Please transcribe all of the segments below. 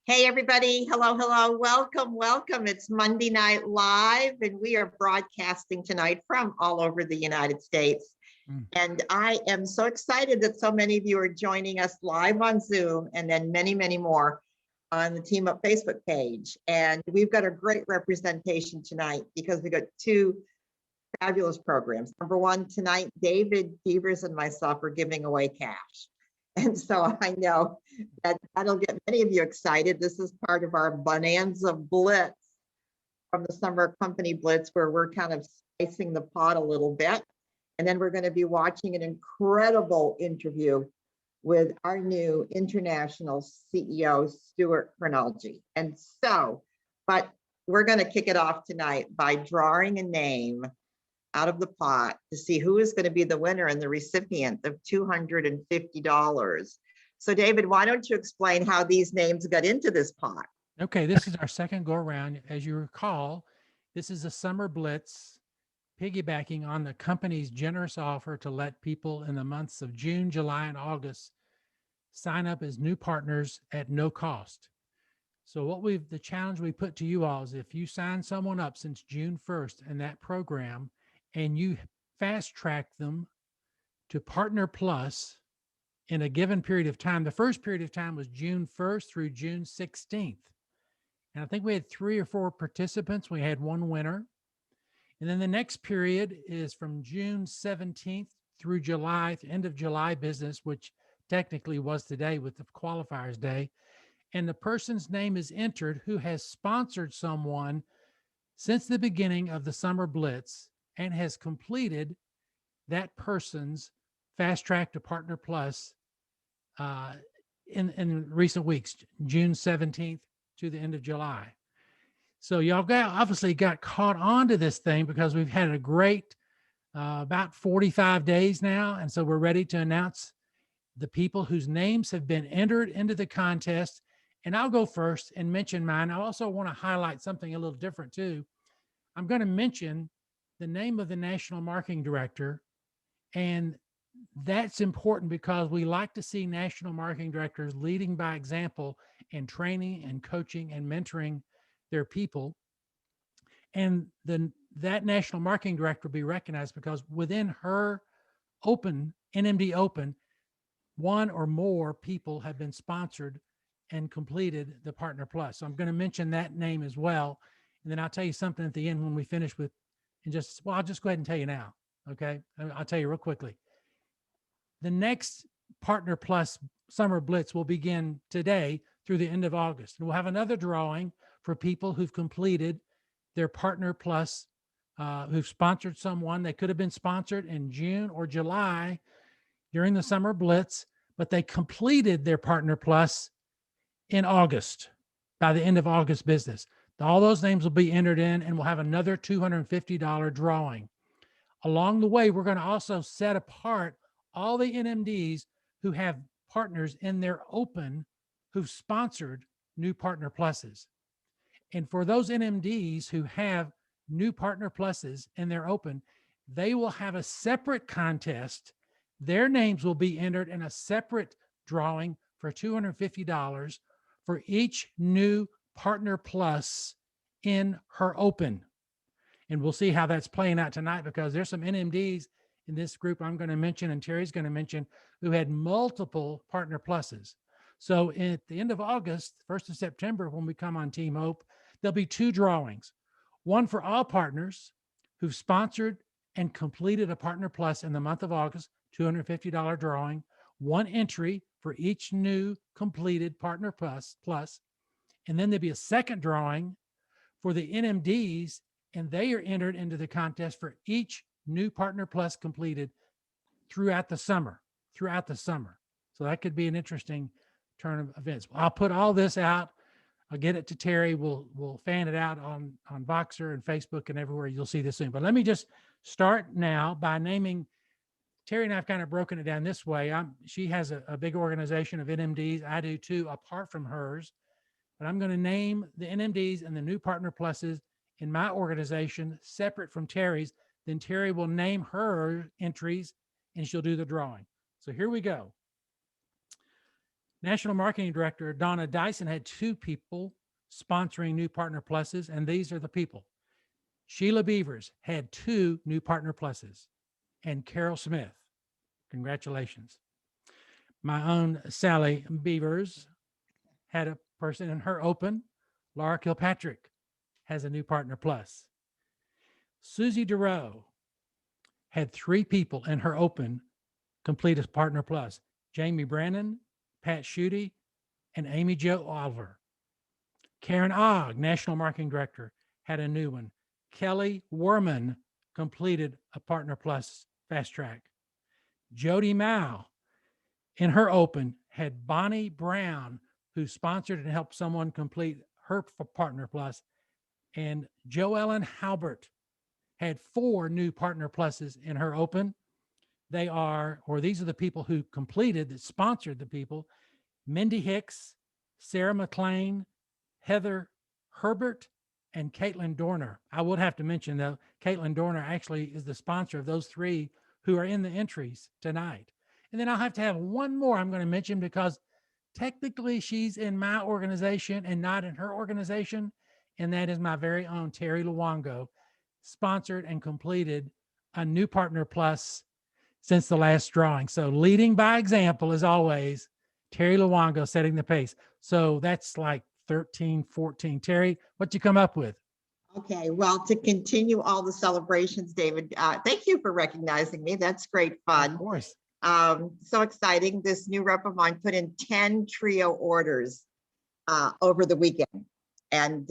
Hey, everybody. Hello, hello. Welcome, welcome. It's Monday Night Live, and we are broadcasting tonight from all over the United States. And I am so excited that so many of you are joining us live on Zoom, and then many, many more on the Team Up Facebook page. And we've got a great representation tonight because we got two fabulous programs. Number one, tonight, David Beavers and myself are giving away cash. And so I know that that'll get many of you excited. This is part of our Bonanza Blitz from the summer company Blitz, where we're kind of spicing the pot a little bit. And then we're going to be watching an incredible interview with our new international CEO, Stuart Kronauge. And so, but we're going to kick it off tonight by drawing a name out of the pot to see who is going to be the winner and the recipient of $250. So David, why don't you explain how these names got into this pot? Okay, this is our second go around. As you recall, this is a summer blitz piggybacking on the company's generous offer to let people in the months of June, July, and August sign up as new partners at no cost. So the challenge we put to you all is if you sign someone up since June 1st in that program and you fast track them to Partner Plus in a given period of time, the first period of time was June 1st through June 16th. And I think we had 3 or 4 participants. We had one winner. And then the next period is from June 17th through July, the end of July business, which technically was today with the qualifiers day. And the person's name is entered who has sponsored someone since the beginning of the Summer Blitz and has completed that person's fast track to Partner Plus in recent weeks, June 17th to the end of July. So y'all obviously got caught onto this thing because we've had a great about 45 days now. And so we're ready to announce the people whose names have been entered into the contest. And I'll go first and mention mine. I also want to highlight something a little different too. I'm going to mention the name of the National Marketing Director. And that's important because we like to see national marketing directors leading by example and training and coaching and mentoring their people. And then that national marketing director will be recognized because within her NMD Open, one or more people have been sponsored and completed the Partner Plus. So I'm going to mention that name as well. And then I'll tell you something at the end when we finish with, I'll just go ahead and tell you now. Okay. I'll tell you real quickly. The next Partner Plus Summer Blitz will begin today through the end of August. And we'll have another drawing for people who've completed their Partner Plus, who've sponsored someone. They could have been sponsored in June or July during the Summer Blitz, but they completed their Partner Plus in August, by the end of August business. All those names will be entered in, and we'll have another $250 drawing. Along the way, we're going to also set apart all the NMDs who have partners in their open who've sponsored new Partner Pluses. And for those NMDs who have new Partner Pluses in their open, they will have a separate contest. Their names will be entered in a separate drawing for $250 for each new Partner Plus in her open. And we'll see how that's playing out tonight because there's some NMDs in this group I'm going to mention and Terry's going to mention who had multiple Partner Pluses. So at the end of August, 1st of September, when we come on Team Hope, there'll be 2 drawings. One for all partners who've sponsored and completed a Partner Plus in the month of August, $250 drawing. One entry for each new completed Partner Plus. And then there'll be a second drawing for the NMDs, and they are entered into the contest for each new Partner Plus completed throughout the summer. So that could be an interesting turn of events. I'll put all this out. I'll get it to Terry. We'll fan it out on Voxer and Facebook and everywhere. You'll see this soon. But let me just start now by naming. Terry and I've kind of broken it down this way. She has a big organization of NMDs. I do too, apart from hers. But I'm going to name the NMDs and the new Partner Pluses in my organization separate from Terry's. Then Terry will name her entries and she'll do the drawing. So here we go. National Marketing Director Donna Dyson had 2 people sponsoring new Partner Pluses, and these are the people. Sheila Beavers had 2 new Partner Pluses, and Carol Smith. Congratulations. My own Sally Beavers had a person in her open. Laura Kilpatrick has a new Partner Plus. Susie DeRoe had 3 people in her open complete a Partner Plus. Jamie Brannon, Pat Schutte, and Amy Jo Oliver. Karen Ogg, National Marketing Director, had a new one. Kelly Werman completed a Partner Plus Fast Track. Jody Mao, in her open, had Bonnie Brown, who sponsored and helped someone complete her Partner Plus, and Joellen Halbert had 4 new Partner Pluses in her open. These are the people who completed, that sponsored the people: Mindy Hicks, Sarah McLean, Heather Herbert, and Caitlin Dorner. I would have to mention, though, Caitlin Dorner actually is the sponsor of those 3 who are in the entries tonight. And then I'll have to have one more I'm going to mention, because technically she's in my organization and not in her organization. And that is my very own Terry Luongo, sponsored and completed a new Partner Plus since the last drawing. So leading by example, as always, Terry Luongo setting the pace. So that's like 13, 14. Terry, what you come up with? Okay, well, to continue all the celebrations, David, thank you for recognizing me. That's great fun. Of course. So exciting. This new rep of mine put in 10 trio orders over the weekend, and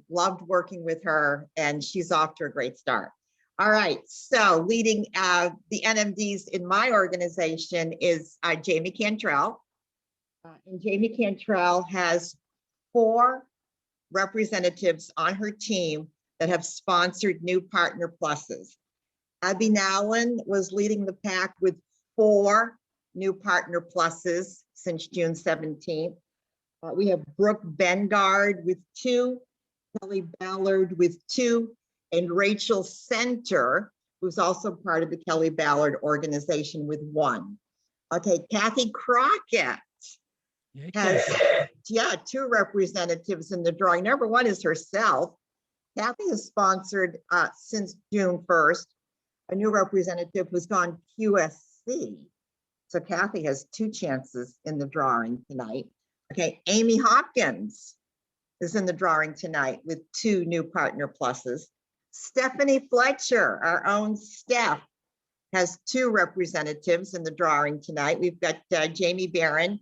loved working with her, and she's off to a great start. All right, so leading the NMDs in my organization is Jamie Cantrell. And Jamie Cantrell has 4 representatives on her team that have sponsored new Partner Pluses. Abby Nowlin was leading the pack with 4 new Partner Pluses since June 17th. We have Brooke Bengard with 2, Kelly Ballard with 2, and Rachel Center, who's also part of the Kelly Ballard organization, with 1. Okay, Kathy Crockett has 2 representatives in the drawing. Number 1 is herself. Kathy has sponsored since June 1st a new representative who's gone QSC. So Kathy has 2 chances in the drawing tonight. Okay, Amy Hopkins is in the drawing tonight with 2 new Partner Pluses. Stephanie Fletcher, our own Steph, has 2 representatives in the drawing tonight. We've got Jamie Barron,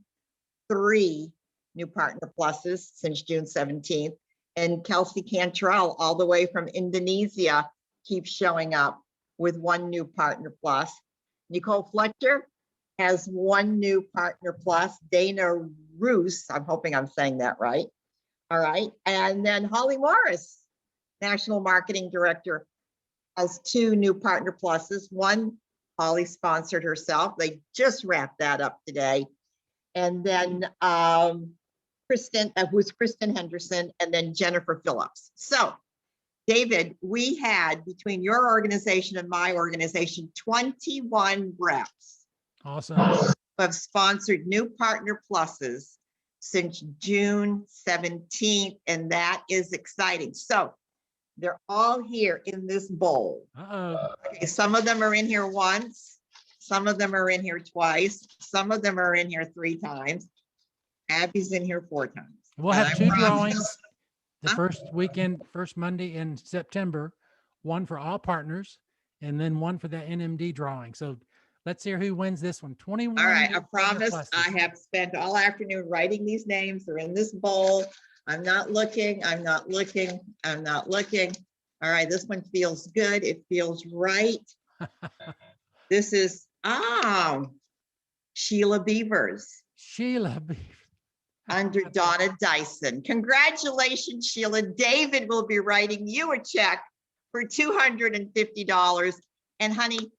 3 new Partner Pluses since June 17th. And Kelsey Cantrell, all the way from Indonesia, keeps showing up with 1 new Partner Plus. Nicole Fletcher has 1 new Partner Plus. Dana Roos, I'm hoping I'm saying that right. All right. And then Holly Morris, National Marketing Director, has 2 new Partner Pluses. 1, Holly sponsored herself. They just wrapped that up today. And then Kristen Henderson, and then Jennifer Phillips. So, David, we had, between your organization and my organization, 21 reps. Awesome. Who have sponsored new Partner Pluses since June 17th, and that is exciting. So they're all here in this bowl. Okay, some of them are in here once, some of them are in here twice, some of them are in here 3 times. Abby's in here 4 times. We'll have 2 drawings the first weekend, first Monday in September, 1 for all partners, and then 1 for the NMD drawing. So let's hear who wins this one. 21. All right, I promise I have spent all afternoon writing these names. They're in this bowl. I'm not looking. All right, this one feels good. It feels right. This is Sheila Beavers. Sheila Beavers. Under Donna Dyson. Congratulations, Sheila. David will be writing you a check for $250. And honey,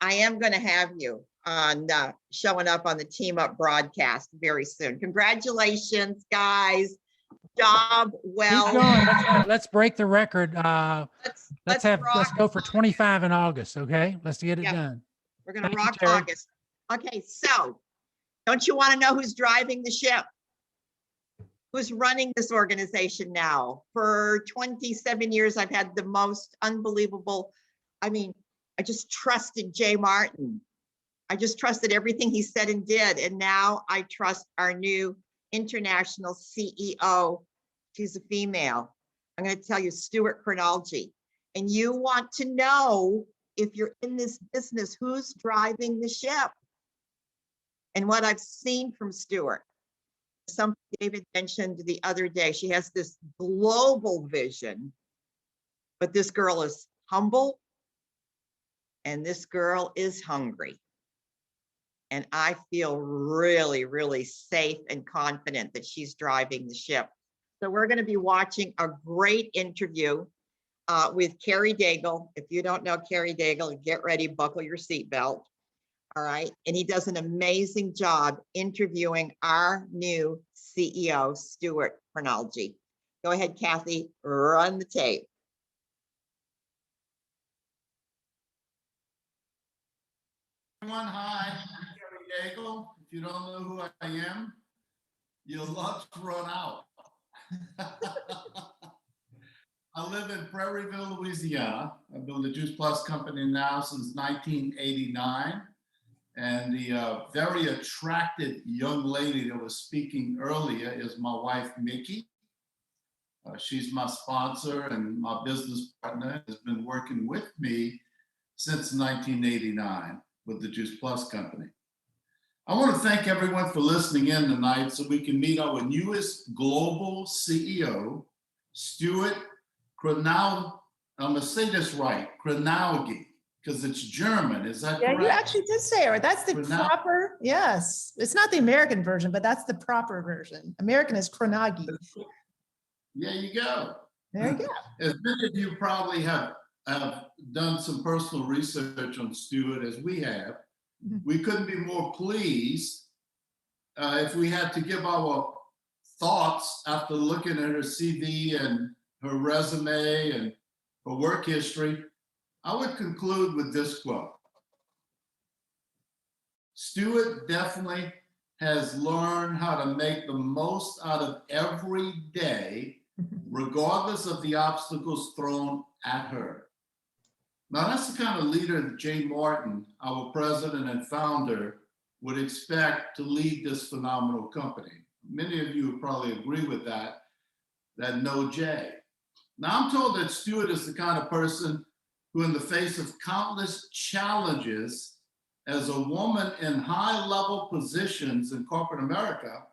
I am going to have you on showing up on the Team Up broadcast very soon. Congratulations, guys. Job well. Keep going. Let's break the record. Let's go for 25 in August. Okay, let's get it done. We're going to rock August. Okay, so Don't you want to know who's driving the ship? Who's running this organization now? For 27 years, I've had the most unbelievable, I mean, I just trusted Jay Martin. I just trusted everything he said and did. And now I trust our new international CEO. She's a female. I'm going to tell you, Stuart Kronauge. And you want to know, if you're in this business, who's driving the ship? And what I've seen from Stuart, something David mentioned the other day, she has this global vision, but this girl is humble and this girl is hungry. And I feel really, really safe and confident that she's driving the ship. So we're going to be watching a great interview with Carrie Daigle. If you don't know Carrie Daigle, get ready, buckle your seatbelt. All right. And he does an amazing job interviewing our new CEO, Stuart Kronauge. Go ahead, Kathy, run the tape. Everyone, hi, I'm Carrie Daigle. If you don't know who I am, your luck's run out. I live in Prairieville, Louisiana. I've been with the Juice Plus company now since 1989. And the very attractive young lady that was speaking earlier is my wife, Mickey. She's my sponsor and my business partner, has been working with me since 1989 with the Juice Plus company. I want to thank everyone for listening in tonight so we can meet our newest global CEO, Stuart Kronauge. I'm going to say this right, Kronauge, because it's German. Is that correct? Yeah, you actually did say it right. That's the Kronauge. proper, yes. It's not the American version, but that's the proper version. American is Kronauge. There you go. There you go. As many of you probably have done some personal research on Stuart, as we have, we couldn't be more pleased if we had to give our thoughts after looking at her CV and her resume and her work history. I would conclude with this quote. Stuart definitely has learned how to make the most out of every day, regardless of the obstacles thrown at her. Now, that's the kind of leader that Jay Martin, our president and founder, would expect to lead this phenomenal company. Many of you would probably agree with that know Jay. Now, I'm told that Stuart is the kind of person who, in the face of countless challenges, as a woman in high-level positions in corporate America,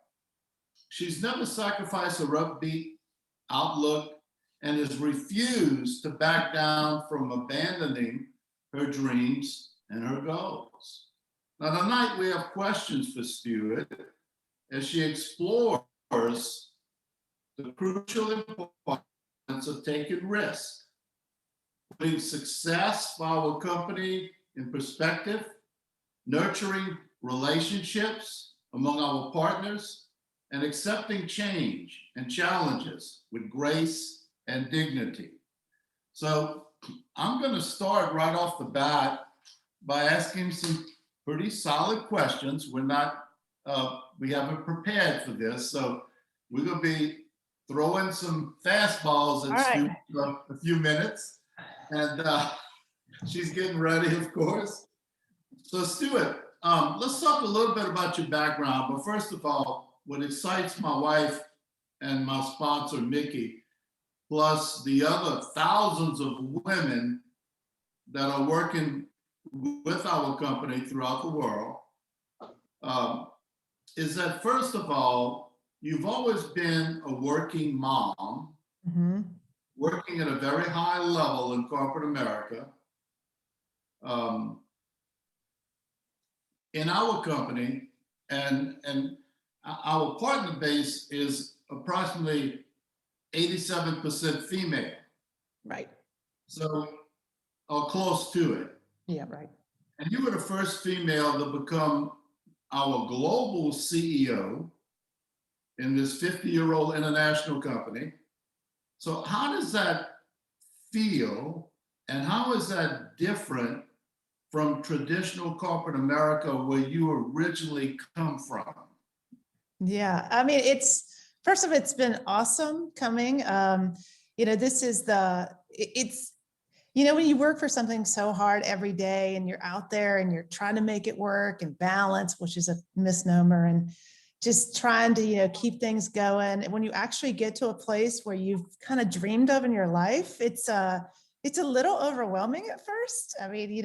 she's never sacrificed her upbeat outlook and has refused to back down from abandoning her dreams and her goals. Now, tonight we have questions for Stuart as she explores the crucial importance of taking risks, putting success for our company in perspective, nurturing relationships among our partners, and accepting change and challenges with grace and dignity. So I'm going to start right off the bat by asking some pretty solid questions. We haven't prepared for this, so we're going to be throwing some fastballs at Stu for a few minutes, and she's getting ready, of course. So Stuart, let's talk a little bit about your background. But first of all, what excites my wife and my sponsor, Mickey, plus the other thousands of women that are working with our company throughout the world, is that, first of all, you've always been a working mom, working at a very high level in corporate America. In our company, and our partner base is approximately 87% female. Right. So, or close to it. Yeah, right. And you were the first female to become our global CEO in this 50-year-old international company. So how does that feel, and how is that different from traditional corporate America where you originally come from? Yeah, I mean, first of all, it's been awesome coming. This is when you work for something so hard every day and you're out there and you're trying to make it work and balance, which is a misnomer, and just trying to, keep things going. And when you actually get to a place where you've kind of dreamed of in your life, it's a little overwhelming at first. I mean,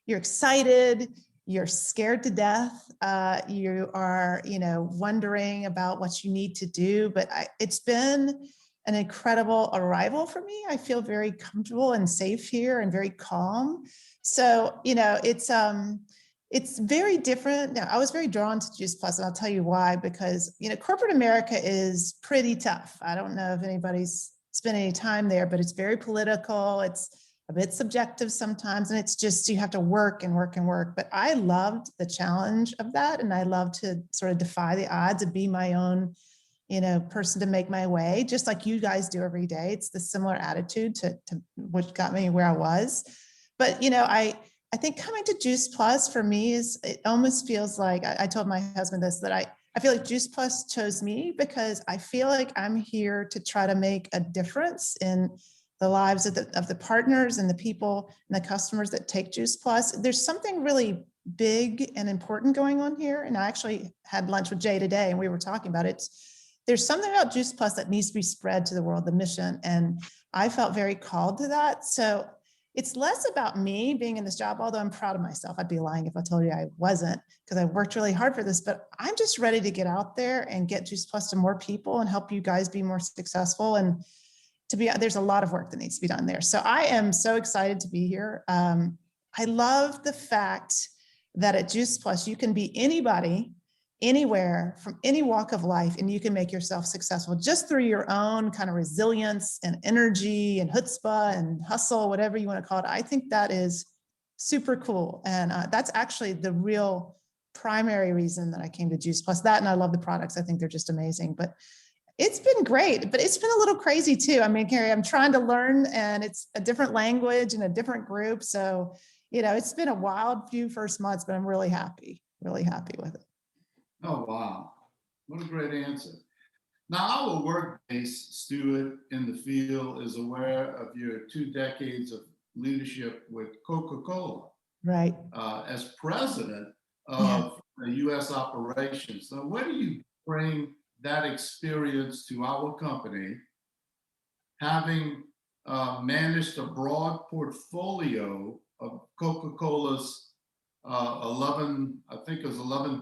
you're excited, you're scared to death. You are, wondering about what you need to do, but it's been an incredible arrival for me. I feel very comfortable and safe here and very calm. So, it's very different. Now, I was very drawn to Juice Plus, and I'll tell you why, because, corporate America is pretty tough. I don't know if anybody's spent any time there, but it's very political. It's a bit subjective sometimes, and it's just, you have to work and work and work. But I loved the challenge of that. And I love to sort of defy the odds and be my own, person to make my way, just like you guys do every day. It's the similar attitude to what got me where I was. But, I think coming to Juice Plus for me it almost feels like, I told my husband this, that I feel like Juice Plus chose me because I feel like I'm here to try to make a difference in the lives of the partners and the people and the customers that take Juice Plus. There's something really big and important going on here. And I actually had lunch with Jay today and we were talking about it. There's something about Juice Plus that needs to be spread to the world, the mission. And I felt very called to that. So it's less about me being in this job, although I'm proud of myself. I'd be lying if I told you I wasn't, because I worked really hard for this, but I'm just ready to get out there and get Juice Plus to more people and help you guys be more successful. And there's a lot of work that needs to be done there. So I am so excited to be here. I love the fact that at Juice Plus, you can be anybody, anywhere, from any walk of life, and you can make yourself successful just through your own kind of resilience and energy and chutzpah and hustle, whatever you want to call it. I think that is super cool. And that's actually the real primary reason that I came to Juice Plus. That, and I love the products. I think they're just amazing. But it's been great, but it's been a little crazy too. I mean, Carrie, I'm trying to learn, and it's a different language and a different group. So, it's been a wild few first months, but I'm really happy with it. Oh, wow. What a great answer. Now, our work base, Stuart, in the field is aware of your 2 decades of leadership with CocaCola. Right. As president of the U.S. operations. So where do you bring that experience to our company, having managed a broad portfolio of Coca-Cola's 11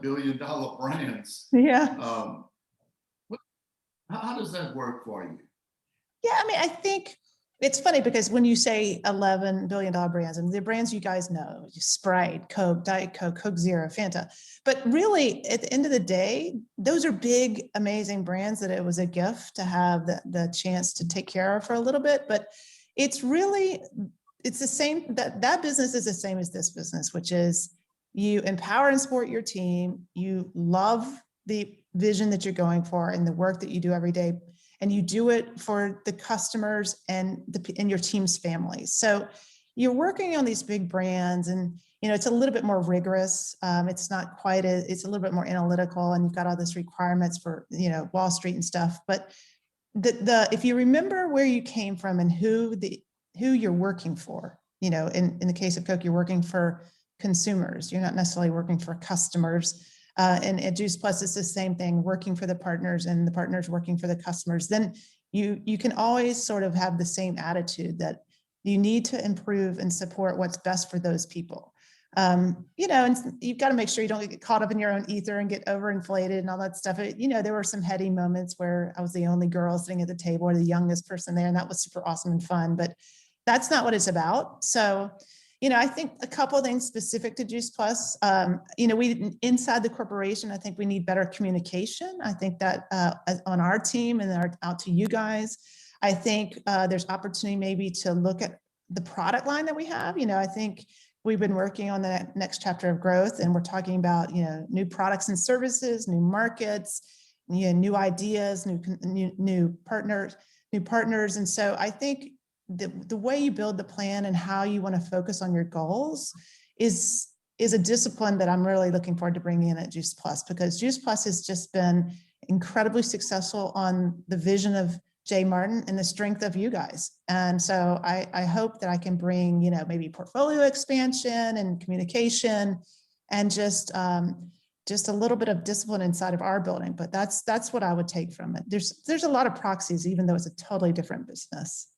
billion brands? Yeah. How does that work for you? Yeah, I mean, I think it's funny because when you say $11 billion brands, and the brands you guys know, Sprite, Coke, Diet Coke, Coke Zero, Fanta, but really at the end of the day, those are big, amazing brands that it was a gift to have the chance to take care of for a little bit. But it's the same, that business is the same as this business, which is you empower and support your team. You love the vision that you're going for and the work that you do every day, and you do it for the customers and your team's families. So you're working on these big brands, and it's a little bit more rigorous. It's not quite it's a little bit more analytical, and you've got all these requirements for Wall Street and stuff. But if you remember where you came from and who you're working for, in the case of Coke, you're working for consumers. You're not necessarily working for customers. And at Juice Plus, it's the same thing, working for the partners and the partners working for the customers. Then you can always sort of have the same attitude that you need to improve and support what's best for those people. And you've got to make sure you don't get caught up in your own ether and get overinflated and all that stuff. There were some heady moments where I was the only girl sitting at the table or the youngest person there, and that was super awesome and fun, but that's not what it's about. So, I think a couple of things specific to Juice Plus, we inside the corporation, I think we need better communication. I think that on our team and out to you guys, I think there's opportunity maybe to look at the product line that we have. I think we've been working on the next chapter of growth, and we're talking about, new products and services, new markets, new ideas, new partners. And so I think the way you build the plan and how you want to focus on your goals is a discipline that I'm really looking forward to bringing in at Juice Plus, because Juice Plus has just been incredibly successful on the vision of Jay Martin and the strength of you guys. And so I hope that I can bring, you know, maybe portfolio expansion and communication and just a little bit of discipline inside of our building. But that's what I would take from it. There's a lot of proxies, even though it's a totally different business.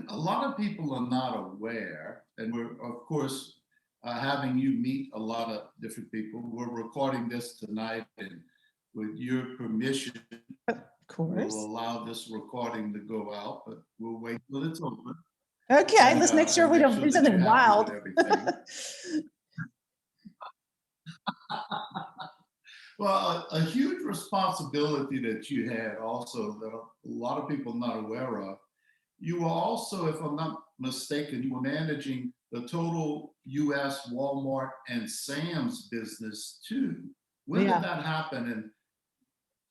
A lot of people are not aware, and we're, of course, having you meet a lot of different people. We're recording this tonight, and with your permission, Of course. we'll allow this recording to go out, but we'll wait till it's over. Okay, And, let's make sure we don't do that something you're happy wild. with everything. Well, a huge responsibility that you had also that a lot of people not aware of. You were also, if I'm not mistaken, you were managing the total US Walmart and Sam's business too. When Yeah. did that happen, and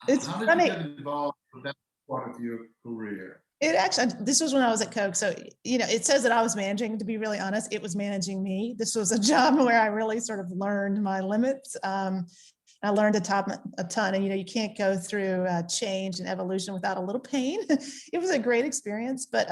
It's how did funny. you get involved with that part of your career? It actually, this was when I was at Coke. So, you know, it says that I was managing, to be really honest, it was managing me. This was a job where I really sort of learned my limits. I learned a ton, and, you know, you can't go through change and evolution without a little pain. It was a great experience, but,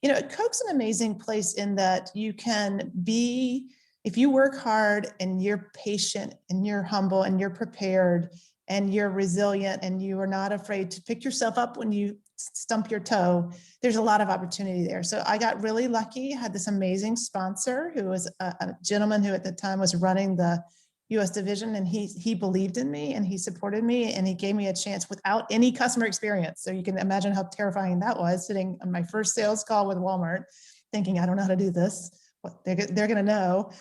you know, Coke's an amazing place in that you can be, if you work hard and you're patient and you're humble and you're prepared and you're resilient and you are not afraid to pick yourself up when you stump your toe, there's a lot of opportunity there. So I got really lucky, had this amazing sponsor who was a gentleman who at the time was running the US division, and he believed in me and he supported me and he gave me a chance without any customer experience. So you can imagine how terrifying that was, sitting on my first sales call with Walmart thinking, I don't know how to do this. What they're going to know.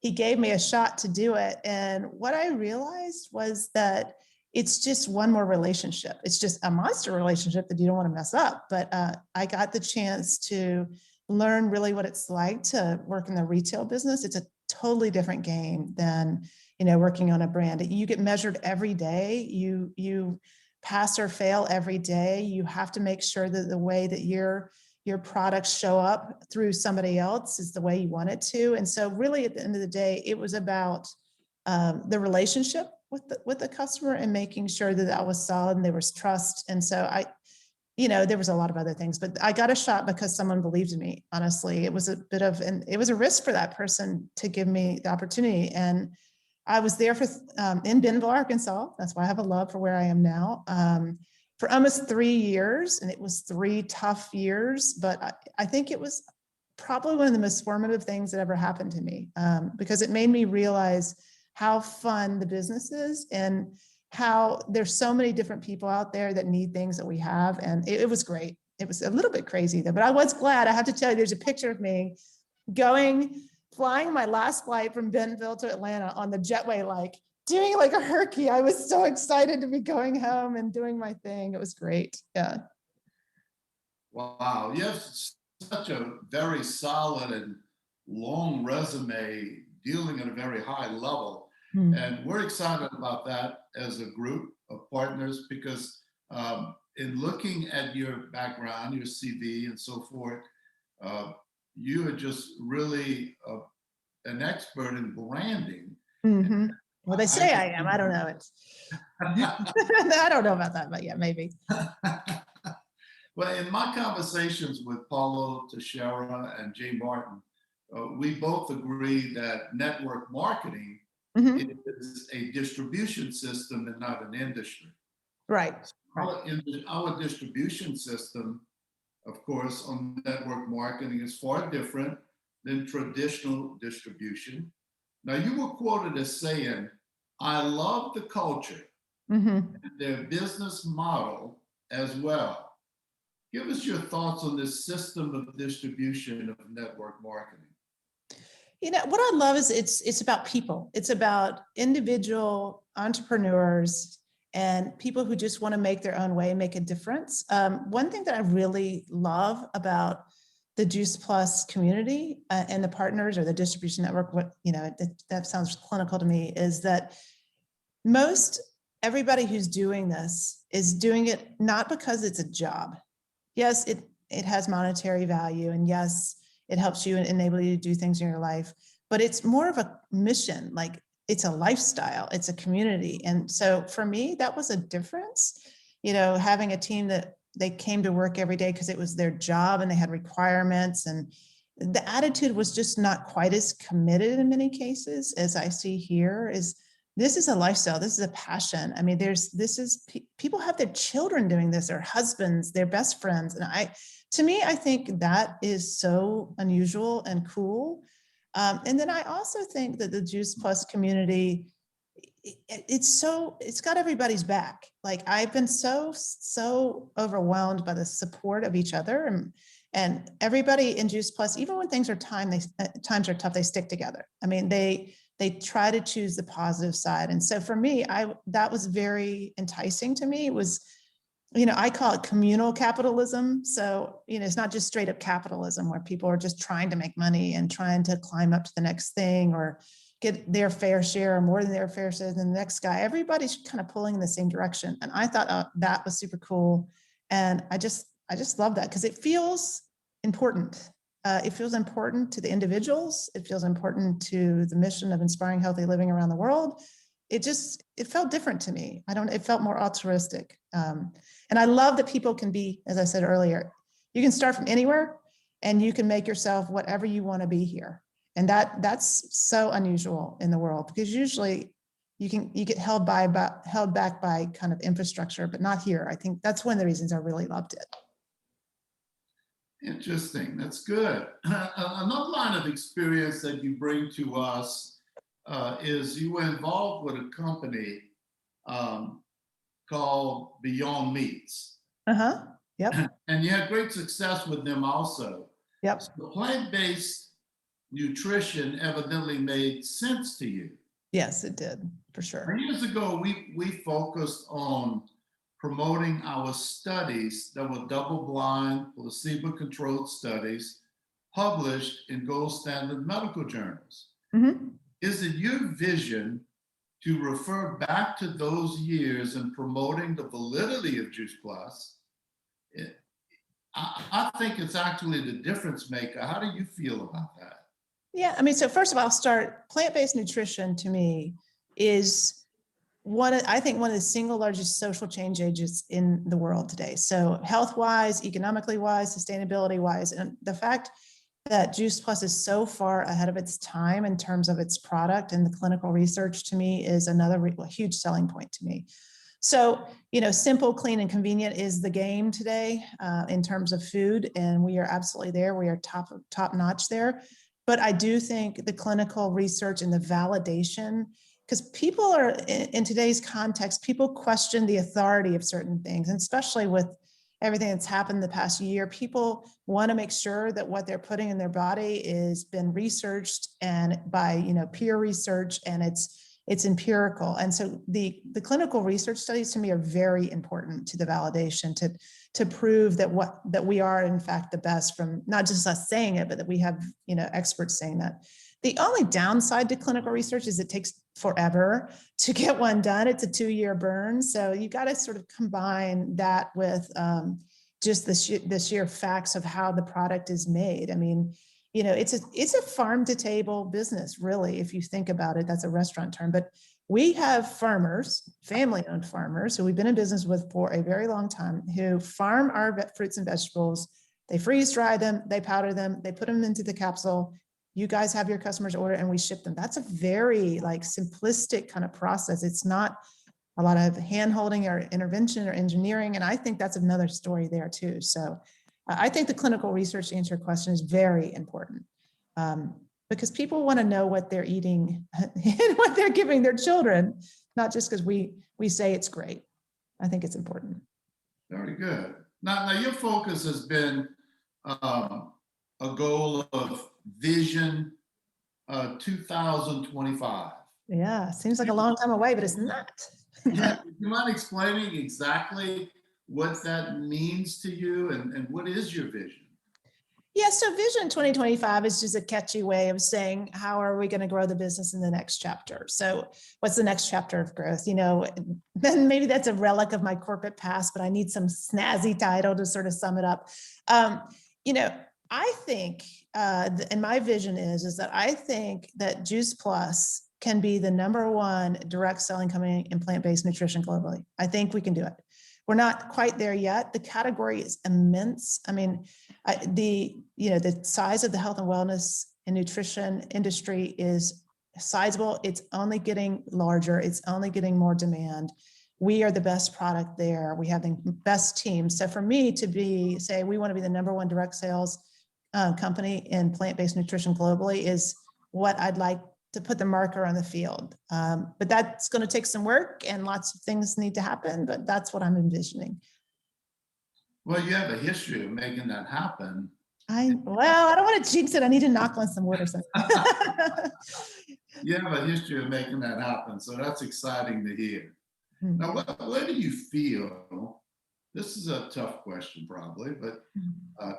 He gave me a shot to do it. And what I realized was that it's just one more relationship. It's just a monster relationship that you don't want to mess up. But I got the chance to learn really what it's like to work in the retail business. It's a totally different game than, you know, working on a brand. You get measured every day. You pass or fail every day. You have to make sure that the way that your products show up through somebody else is the way you want it to. And so really at the end of the day, it was about the relationship with the customer and making sure that that was solid and there was trust. And so you know, there was a lot of other things, but I got a shot because someone believed in me. Honestly, it was a bit of, and it was a risk for that person to give me the opportunity. And I was there for in Bentonville, Arkansas. That's why I have a love for where I am now. For almost 3 years, and it was 3 tough years, but I think it was probably one of the most formative things that ever happened to me, because it made me realize how fun the business is and how there's so many different people out there that need things that we have. And it was great. It was a little bit crazy though, but I was glad. I have to tell you, there's a picture of me flying my last flight from Bentonville to Atlanta on the jetway, like doing like a herky. I was so excited to be going home and doing my thing. It was great. Yeah. Wow, you have such a very solid and long resume dealing at a very high level. And we're excited about that as a group of partners because in looking at your background, your CV and so forth, you are just really an expert in branding. Mm-hmm. Well, they say I am. I don't know. I don't know about that, but yeah, maybe. Well, in my conversations with Paulo Teixeira and Jay Martin, we both agree that network marketing is a distribution system and not an industry. Right. Our distribution system, of course, on network marketing is far different than traditional distribution. Now, you were quoted as saying, I love the culture and their business model as well. Give us your thoughts on this system of distribution of network marketing. You know, what I love is it's about people. It's about individual entrepreneurs and people who just want to make their own way and make a difference. One thing that I really love about the Juice Plus community and the partners or the distribution network, that sounds clinical to me, is that everybody who's doing this is doing it not because it's a job. Yes, it has monetary value, and yes, it helps you and enable you to do things in your life, but it's more of a mission. Like it's a lifestyle, it's a community. And so for me, that was a difference, having a team that they came to work every day because it was their job and they had requirements, and the attitude was just not quite as committed in many cases as I see here. This is a lifestyle. This is a passion. I mean, people have their children doing this, their husbands, their best friends. And to me, I think that is so unusual and cool. And then I also think that the Juice Plus community, it's got everybody's back. Like I've been so overwhelmed by the support of each other, and everybody in Juice Plus, even when times are tough, they stick together. I mean, they try to choose the positive side. And so for me, that was very enticing to me. It was, I call it communal capitalism. So, it's not just straight up capitalism where people are just trying to make money and trying to climb up to the next thing or get their fair share or more than their fair share than the next guy. Everybody's kind of pulling in the same direction. And I thought that was super cool. And I just love that because it feels important. It feels important to the individuals. It feels important to the mission of inspiring healthy living around the world. It felt different to me. It felt more altruistic. And I love that people can be, as I said earlier, you can start from anywhere and you can make yourself whatever you want to be here. And that's so unusual in the world because usually you get held back by kind of infrastructure, but not here. I think that's one of the reasons I really loved it. Interesting. That's good. Another line of experience that you bring to us is you were involved with a company called Beyond Meats. Yep. And you had great success with them also. Yep. So plant-based nutrition evidently made sense to you. Yes, it did, for sure. Years ago, we focused on promoting our studies that were double-blind, placebo-controlled studies published in gold standard medical journals. Mm-hmm. Is it your vision to refer back to those years in promoting the validity of Juice Plus? I think it's actually the difference maker. How do you feel about that? Yeah, I mean, so first of all, I'll start. Plant-based nutrition to me is I think one of the single largest social change agents in the world today. So health-wise, economically-wise, sustainability-wise, and the fact that Juice Plus is so far ahead of its time in terms of its product and the clinical research to me is another huge selling point to me. So, simple, clean, and convenient is the game today in terms of food, and we are absolutely there. We are top notch there. But I do think the clinical research and the validation, because people are in today's context, people question the authority of certain things, and especially with everything that's happened the past year, people want to make sure that what they're putting in their body is been researched and by peer research, and it's empirical. And so the clinical research studies to me are very important to the validation to prove that we are in fact the best, from not just us saying it, but that we have experts saying that. The only downside to clinical research is it takes forever to get one done. It's a 2-year burn. So you got to sort of combine that with just the sheer facts of how the product is made. I mean, it's a farm to table business, really, if you think about it. That's a restaurant term, but we have farmers, family-owned farmers, who we've been in business with for a very long time, who farm our fruits and vegetables. They freeze dry them, they powder them, they put them into the capsule. You guys have your customers order and we ship them. That's a very simplistic kind of process. It's not a lot of hand-holding or intervention or engineering. And I think that's another story there too. So I think the clinical research, to answer your question, is very important because people want to know what they're eating and what they're giving their children, not just because we say it's great. I think it's important. Very good. Now your focus has been a goal of Vision 2025. Yeah, seems like a long time away, but it's not. Yeah, do you mind explaining exactly what that means to you and what is your vision? Yeah, so Vision 2025 is just a catchy way of saying, how are we going to grow the business in the next chapter? So what's the next chapter of growth? Then maybe that's a relic of my corporate past, but I need some snazzy title to sort of sum it up. I think, and my vision is that I think that Juice Plus can be the #1 direct selling company in plant-based nutrition globally. I think we can do it. We're not quite there yet. The category is immense. I mean, the size of the health and wellness and nutrition industry is sizable. It's only getting larger. It's only getting more demand. We are the best product there. We have the best team. So for me to say we want to be the #1 direct sales company in plant-based nutrition globally is what I'd like to put the marker on the field. But that's going to take some work and lots of things need to happen, but that's what I'm envisioning. Well, you have a history of making that happen. I don't want to jinx it. I need to knock on some wood or something. You have a history of making that happen. So that's exciting to hear. Now, where do you feel, this is a tough question probably, but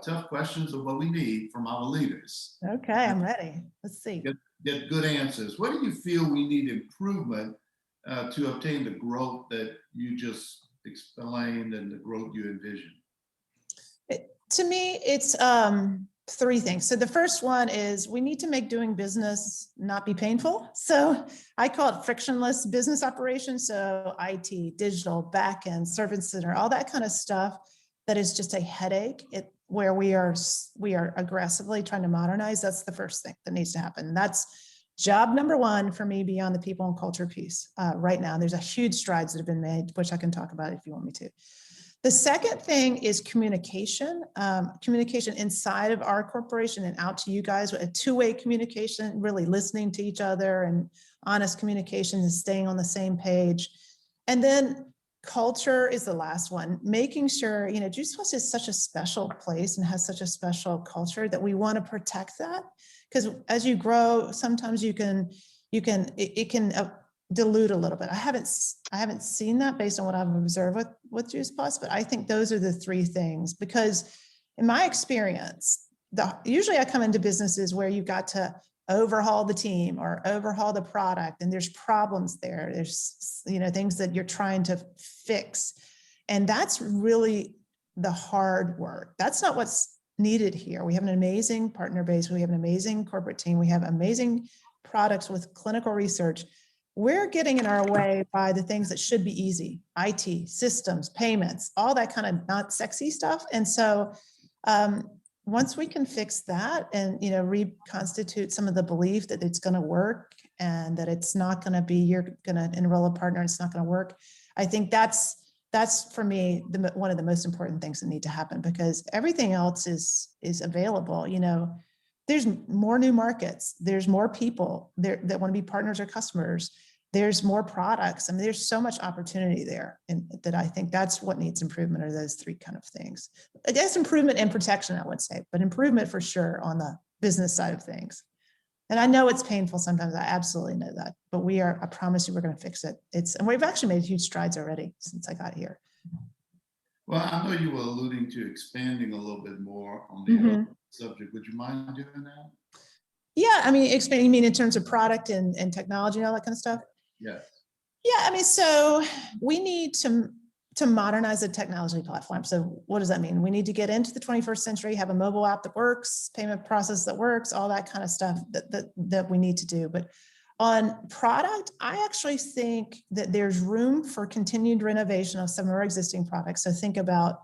tough questions are what we need from our leaders. Okay, I'm ready. Let's see. Get good answers. Where do you feel we need improvement to obtain the growth that you just explained and the growth you envision? To me, it's 3 things. So the first one is we need to make doing business not be painful. So I call it frictionless business operations. So IT, digital, backend, service center, all that kind of stuff that is just a headache. Where we are aggressively trying to modernize. That's the first thing that needs to happen. That's job #1 for me beyond the people and culture piece right now. There's a huge strides that have been made, which I can talk about if you want me to. The second thing is communication, communication inside of our corporation and out to you guys, a 2-way communication, really listening to each other and honest communication and staying on the same page. And then culture is the last one, making sure, Juice Plus is such a special place and has such a special culture that we want to protect that. Because as you grow, sometimes it can dilute a little bit. I haven't seen that based on what I've observed with Juice Plus, but I think those are the 3 things, because in my experience, usually I come into businesses where you've got to overhaul the team or overhaul the product, and there's problems there. There's things that you're trying to fix, and that's really the hard work. That's not what's needed here. We have an amazing partner base. We have an amazing corporate team. We have amazing products with clinical research. We're getting in our way by the things that should be easy: IT, systems, payments, all that kind of not sexy stuff. And so once we can fix that and reconstitute some of the belief that it's going to work and that it's not going to be, you're going to enroll a partner and it's not going to work, I think that's for me one of the most important things that need to happen, because everything else is available. There's more new markets, there's more people there that want to be partners or customers, there's more products. I mean, there's so much opportunity there, and that I think that's what needs improvement, are those 3 kind of things. I guess improvement and protection, I would say, but improvement for sure on the business side of things. And I know it's painful sometimes. I absolutely know that, but I promise you, we're going to fix it. And we've actually made huge strides already since I got here. Well, I know you were alluding to expanding a little bit more on the subject. Would you mind doing that? Yeah, I mean, expanding, you mean in terms of product and technology and all that kind of stuff? Yes. Yeah, I mean, so we need to modernize the technology platform. So what does that mean? We need to get into the 21st century, have a mobile app that works, payment process that works, all that kind of stuff that we need to do. But on product, I actually think that there's room for continued renovation of some of our existing products. So think about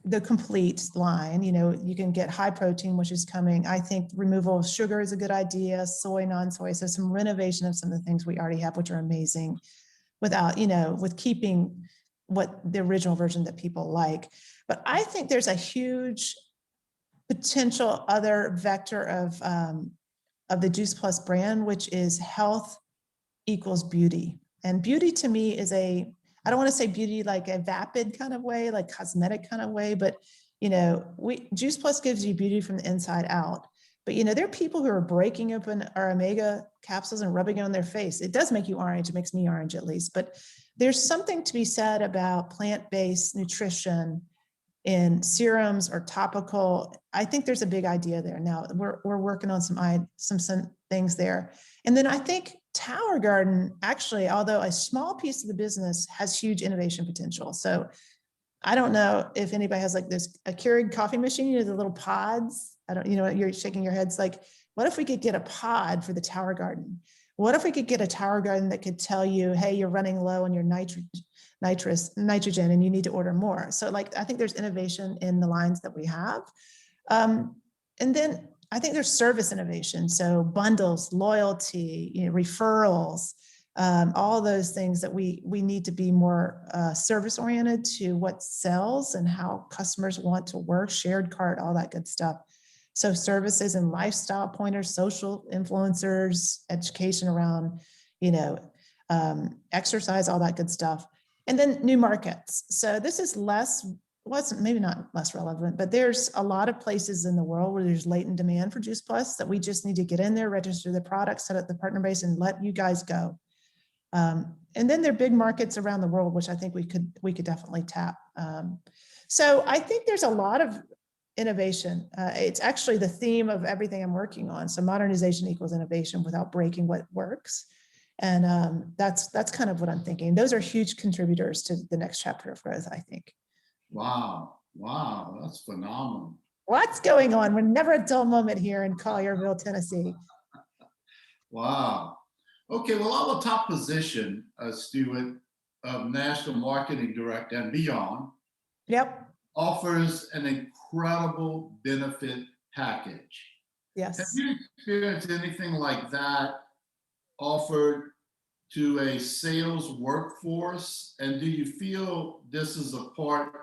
the complete line. You can get high protein, which is coming. I think removal of sugar is a good idea, soy, non-soy. So some renovation of some of the things we already have, which are amazing, without, with keeping what the original version that people like. But I think there's a huge potential other vector of the Juice Plus brand, which is health equals beauty. And beauty to me is I don't want to say beauty like a vapid kind of way, like cosmetic kind of way, but Juice Plus gives you beauty from the inside out. But there are people who are breaking open our omega capsules and rubbing it on their face. It does make you orange. It makes me orange at least. But there's something to be said about plant-based nutrition in serums or topical. I think there's a big idea there. Now we're working on some things there. And then I think Tower Garden, actually, although a small piece of the business, has huge innovation potential. So I don't know if anybody has like this, a Keurig coffee machine, the little pods I don't, you're shaking your heads like, what if we could get a pod for the tower garden? What if we could get a tower garden that could tell you, hey, you're running low on your nitrogen and you need to order more. So like, I think there's innovation in the lines that we have. And then I think there's service innovation. So bundles, loyalty, referrals, all those things that we need to be more service oriented to what sells and how customers want to work, shared cart, all that good stuff. So services and lifestyle pointers, social influencers, education around, exercise, all that good stuff. And then new markets. So this is maybe not less relevant, but there's a lot of places in the world where there's latent demand for Juice Plus that we just need to get in there, register the product, set up the partner base, and let you guys go. And then there are big markets around the world, which I think we could definitely tap. So I think there's a lot of innovation. It's actually the theme of everything I'm working on. So modernization equals innovation without breaking what works. And that's kind of what I'm thinking. Those are huge contributors to the next chapter of growth, I think. Wow, that's phenomenal. What's going on? We're never a dull moment here in Collierville, Tennessee. Wow. Okay, well, our top position, Stuart, of National Marketing Director and beyond, Yep. offers an incredible benefit package. Yes. Have you experienced anything like that offered to a sales workforce? And do you feel this is a part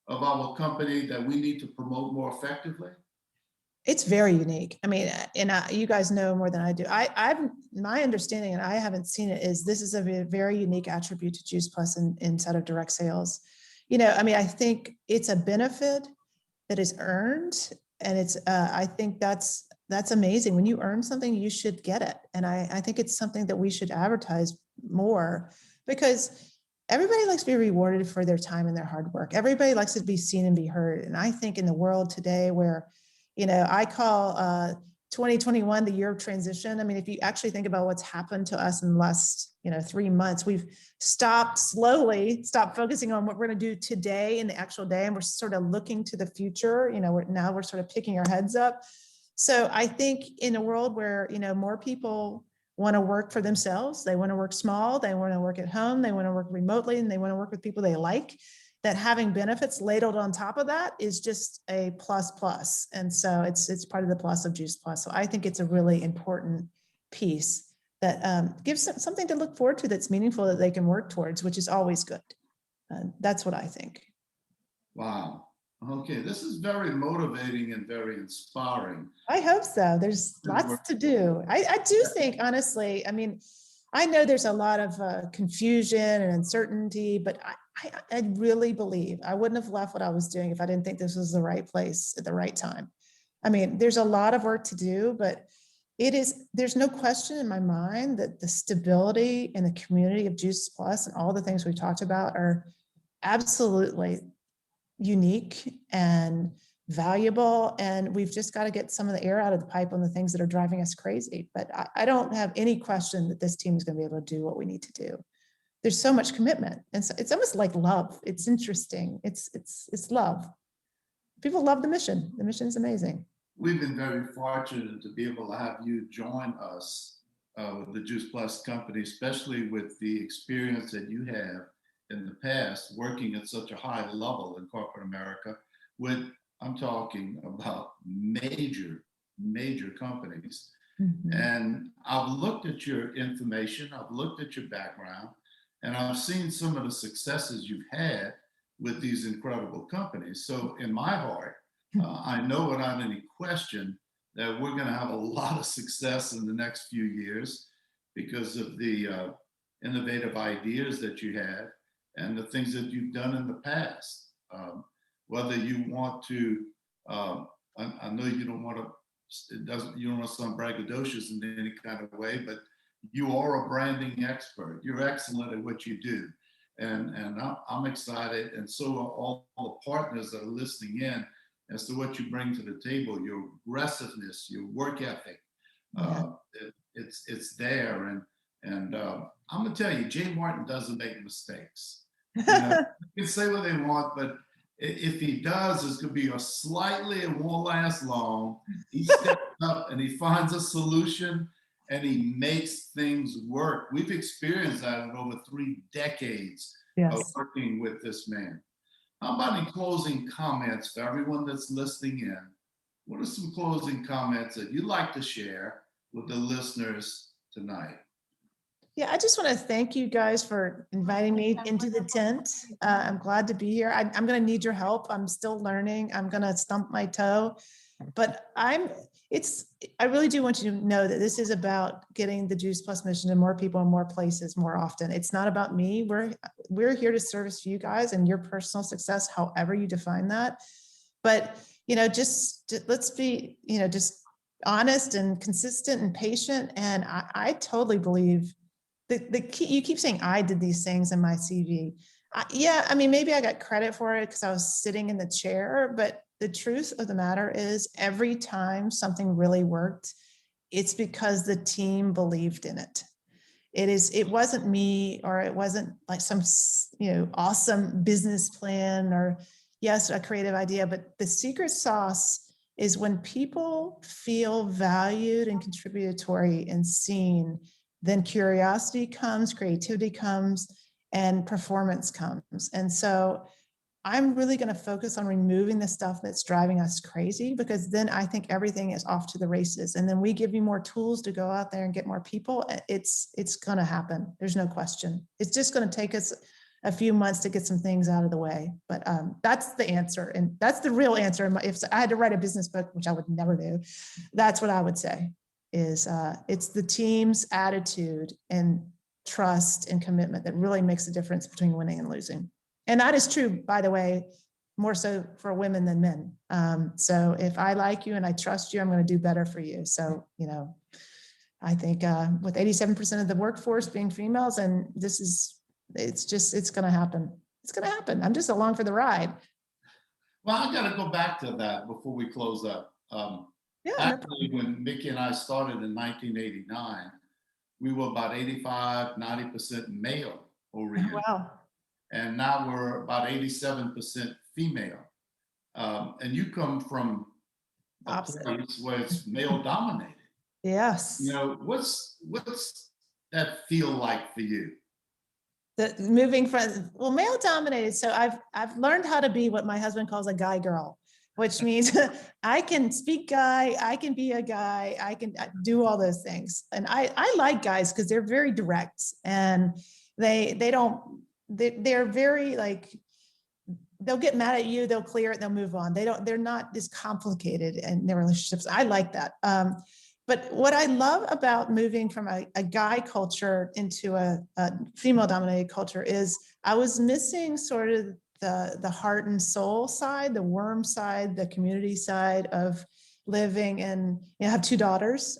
of our company that we need to promote more effectively? It's very unique. I mean, and you guys know more than I do. My understanding, and I haven't seen it, is this is a very unique attribute to Juice Plus inside of direct sales. I mean, I think it's a benefit that is earned, and it's. I think that's amazing. When you earn something, you should get it, and I think it's something that we should advertise more, because everybody likes to be rewarded for their time and their hard work. Everybody likes to be seen and be heard, and I think in the world today where I call 2021 the year of transition. I mean, if you actually think about what's happened to us in the last, 3 months, we've stopped focusing on what we're going to do today in the actual day. And we're sort of looking to the future. We're sort of picking our heads up. So I think in a world where, more people want to work for themselves, they want to work small, they want to work at home, they want to work remotely, and they want to work with people they like, that having benefits ladled on top of that is just a plus. And so it's part of the plus of Juice Plus. So I think it's a really important piece that gives them something to look forward to that's meaningful, that they can work towards, which is always good. That's what I think. Wow. Okay, this is very motivating and very inspiring. I hope so. There's lots to do. I do think, honestly, I mean, I know there's a lot of confusion and uncertainty, but I really believe I wouldn't have left what I was doing if I didn't think this was the right place at the right time. I mean, there's a lot of work to do, but there's no question in my mind that the stability and the community of Juice Plus and all the things we've talked about are absolutely unique and valuable. And we've just got to get some of the air out of the pipe on the things that are driving us crazy. But I don't have any question that this team is going to be able to do what we need to do. There's so much commitment. And so it's almost like love. It's interesting. It's love. People love the mission. The mission is amazing. We've been very fortunate to be able to have you join us with the Juice Plus company, especially with the experience that you have in the past working at such a high level in corporate America with, I'm talking about major companies. Mm-hmm. And I've looked at your information, I've looked at your background, and I've seen some of the successes you've had with these incredible companies. So in my heart, I know without any question that we're going to have a lot of success in the next few years because of the innovative ideas that you have and the things that you've done in the past. Whether you want to, I know you don't want to, you don't want to sound braggadocious in any kind of way, but you are a branding expert. You're excellent at what you do. And I'm excited. And so are all the partners that are listening in as to what you bring to the table, your aggressiveness, your work ethic. Yeah. It's there. And I'm gonna tell you, Jay Martin doesn't make mistakes. You can say what they want, but If he does, it's going to be a slightly, it won't last long. He steps up and he finds a solution and he makes things work. We've experienced that in over 3 decades of Yes. working with this man. How about in closing comments for everyone that's listening in? What are some closing comments that you'd like to share with the listeners tonight? Yeah, I just want to thank you guys for inviting me into the tent. I'm glad to be here. I'm going to need your help. I'm still learning. I'm going to stump my toe, but I really do want you to know that this is about getting the Juice Plus mission to more people in more places more often. It's not about me. We're here to service you guys and your personal success, however you define that. But, just let's be, just honest and consistent and patient. And I totally believe the key, you keep saying I did these things in my CV. Yeah, maybe I got credit for it because I was sitting in the chair, but the truth of the matter is every time something really worked, it's because the team believed in it. It wasn't me, or it wasn't like some, awesome business plan, or yes, a creative idea, but the secret sauce is when people feel valued and contributory and seen, then curiosity comes, creativity comes, and performance comes. And so I'm really going to focus on removing the stuff that's driving us crazy, because then I think everything is off to the races. And then we give you more tools to go out there and get more people. It's going to happen. There's no question. It's just going to take us a few months to get some things out of the way. But that's the answer. And that's the real answer. If I had to write a business book, which I would never do, that's what I would say is it's the team's attitude and trust and commitment that really makes a difference between winning and losing. And that is true, by the way, more so for women than men. So if I like you and I trust you, I'm going to do better for you. So, I think with 87% of the workforce being females, and it's going to happen. It's going to happen. I'm just along for the ride. Well, I got to go back to that before we close up. Actually, when Mickey and I started in 1989, we were about 85-90% male over here. Wow. And now we're about 87% female. And you come from a place where it's male dominated. Yes. What's that feel like for you? Moving from, male dominated. So I've learned how to be what my husband calls a guy girl, which means I can speak guy, I can be a guy, I can do all those things. And I like guys because they're very direct, and they're very like, they'll get mad at you, they'll clear it, they'll move on. They're not as complicated in their relationships. I like that. But what I love about moving from a guy culture into a female dominated culture is I was missing sort of the heart and soul side, the worm side, the community side of living. And I have 2 daughters,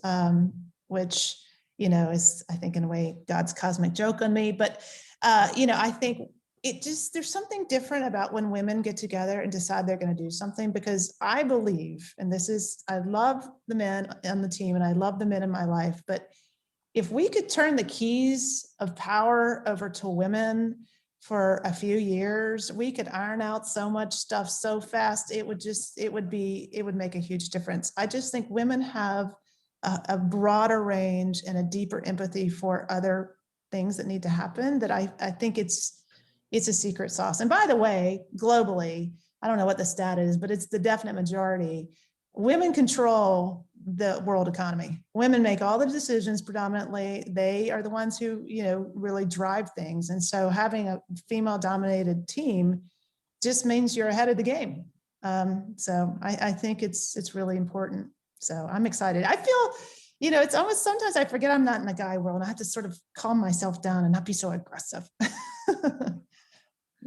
which, is, I think, in a way, God's cosmic joke on me. But, I think there's something different about when women get together and decide they're going to do something, because I believe, and I love the men on the team and I love the men in my life, but if we could turn the keys of power over to women for a few years, we could iron out so much stuff so fast. It would make a huge difference. I just think women have a broader range and a deeper empathy for other things that need to happen, that I think it's a secret sauce. And by the way, globally, I don't know what the stat is, but it's the definite majority. Women control the world economy. Women make all the decisions predominantly. They are the ones who, really drive things. And so having a female dominated team just means you're ahead of the game. So I think it's really important. So I'm excited. I feel, it's almost, sometimes I forget I'm not in the guy world. I have to sort of calm myself down and not be so aggressive.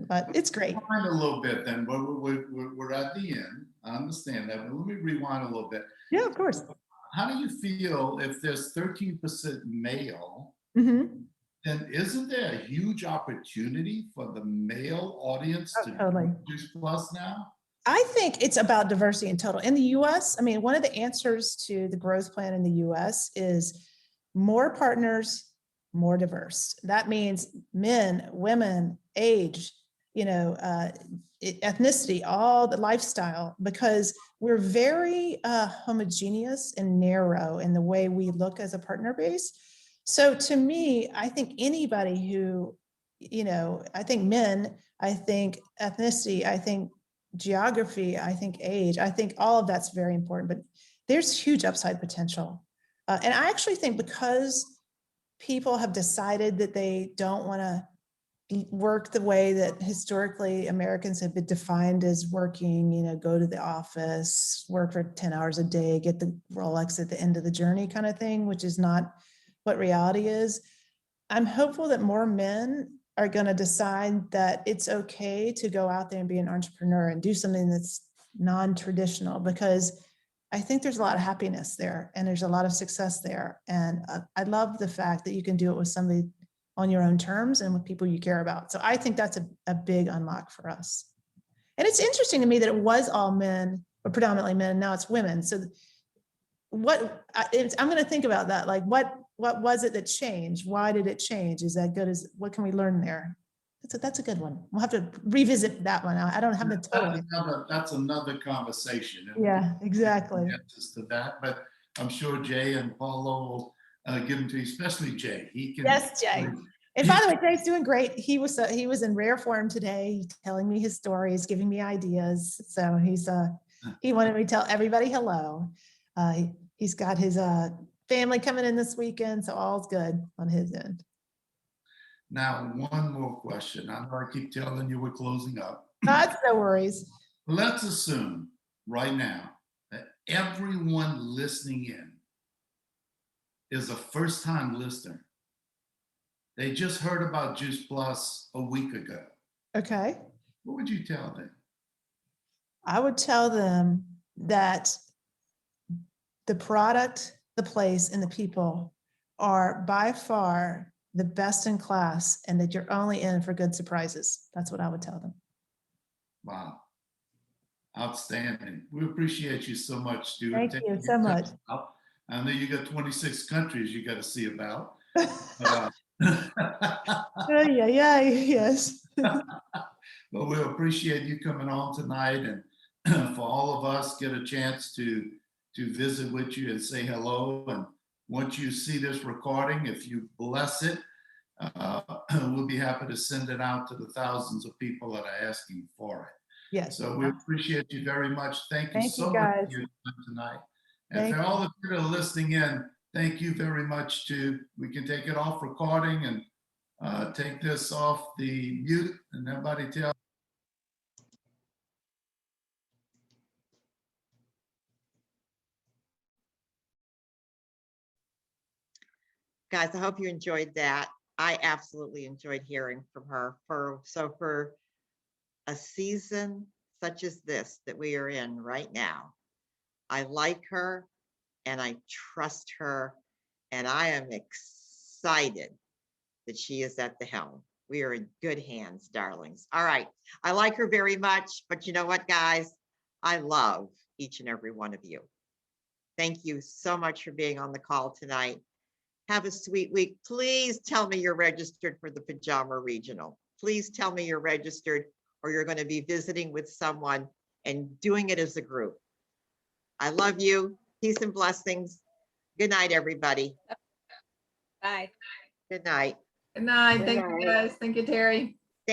But it's great. Rewind a little bit then. We're at the end. I understand that. But let me rewind a little bit. Yeah, of course. How do you feel if there's 13% male? Mm-hmm. Then isn't there a huge opportunity for the male audience to totally. Juice Plus now? I think it's about diversity in total. In the US, one of the answers to the growth plan in the US is more partners, more diverse. That means men, women, age, ethnicity, all the lifestyle, because we're very homogeneous and narrow in the way we look as a partner base. So to me, I think anybody who, I think men, I think ethnicity, I think geography, I think age, I think all of that's very important, but there's huge upside potential. And I actually think because people have decided that they don't want to work the way that historically Americans have been defined as working, go to the office, work for 10 hours a day, get the Rolex at the end of the journey kind of thing, which is not what reality is. I'm hopeful that more men are going to decide that it's okay to go out there and be an entrepreneur and do something that's non-traditional, because I think there's a lot of happiness there and there's a lot of success there. And I love the fact that you can do it with somebody on your own terms and with people you care about. So I think that's a big unlock for us. And it's interesting to me that it was all men, or predominantly men, and now it's women. So I'm going to think about that. Like, what was it that changed? Why did it change? Is that good? What can we learn there? That's a good one. We'll have to revisit that one. I don't have the total. That's another conversation. Yeah, exactly. Answers to that, but I'm sure Jay and Paulo will give them to you, especially Jay. He can. Yes, Jay. And by the way, Jay's doing great. He was in rare form today, telling me his stories, giving me ideas. So he wanted me to tell everybody hello. He's got his family coming in this weekend, so all's good on his end. Now, one more question. I know I keep telling you we're closing up. That's no worries. Let's assume right now that everyone listening in is a first-time listener. They just heard about Juice Plus a week ago. Okay. What would you tell them? I would tell them that the product, the place, and the people are by far the best in class, and that you're only in for good surprises. That's what I would tell them. Wow. Outstanding. We appreciate you so much, Stuart. Thank you so much. I know you got 26 countries you got to see about. Oh, yeah, yes. But we appreciate you coming on tonight, and for all of us get a chance to visit with you and say hello. And once you see this recording, if you bless it, we'll be happy to send it out to the thousands of people that are asking for it. Yes. So we appreciate you very much. Thank you so much for your time tonight. And for all of you that are listening in, thank you very much too. We can take it off recording and take this off the mute, and everybody tell. Guys, I hope you enjoyed that. I absolutely enjoyed hearing from her. For a season such as this that we are in right now, I like her and I trust her, and I am excited that she is at the helm. We are in good hands, darlings. All right. I like her very much, but you know what, guys? I love each and every one of you. Thank you so much for being on the call tonight. Have a sweet week. Please tell me you're registered for the Pajama Regional. Please tell me you're registered, or you're going to be visiting with someone and doing it as a group. I love you. Peace and blessings. Good night, everybody. Bye. Good night. Good night. Thank you, guys. Thank you, Terry.